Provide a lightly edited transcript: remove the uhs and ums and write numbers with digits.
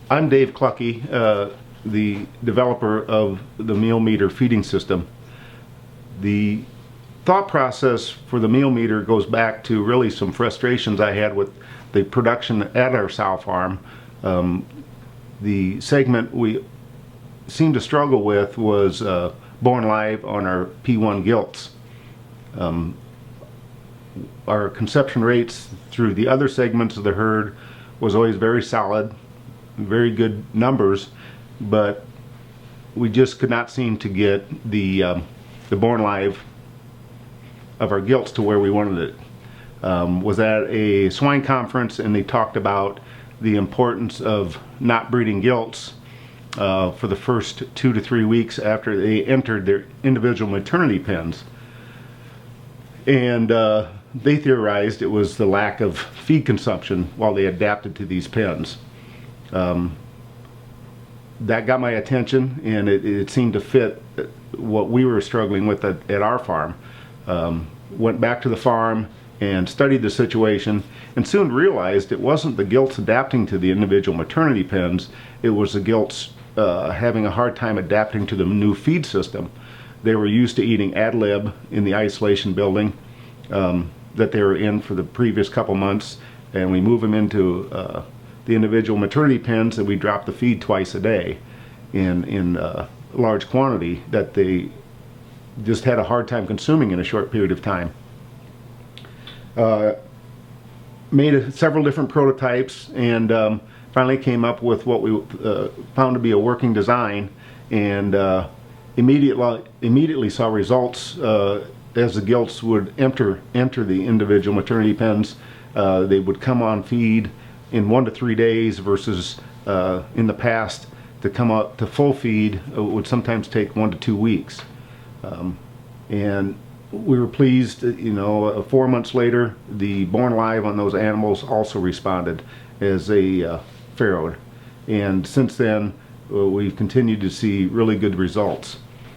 I'm Dave Klocke, the developer of the MealMeter feeding system. The thought process for the MealMeter goes back to really some frustrations I had with the production at our sow farm. The segment we seemed to struggle with was born live on our P1 gilts. Our conception rates through the other segments of the herd was always very solid, very good numbers, but we just could not seem to get the born live of our gilts to where we wanted it. Was at a swine conference, and they talked about the importance of not breeding gilts for the first 2 to 3 weeks after they entered their individual maternity pens. And they theorized it was the lack of feed consumption while they adapted to these pens. That got my attention, and it seemed to fit what we were struggling with at our farm. Went back to the farm and studied the situation, and soon realized it wasn't the gilts adapting to the individual maternity pens, it was the gilts having a hard time adapting to the new feed system. They were used to eating ad lib in the isolation building that they were in for the previous couple months, and we move them into the individual maternity pens, and we drop the feed twice a day in large quantity that they just had a hard time consuming in a short period of time. Made several different prototypes, and finally came up with what we found to be a working design, and immediately saw results as the gilts would enter the individual maternity pens. They would come on feed in 1 to 3 days versus in the past to come up to full feed would sometimes take 1 to 2 weeks. And we were pleased, 4 months later, the born live on those animals also responded as they farrowed. And since then, we've continued to see really good results.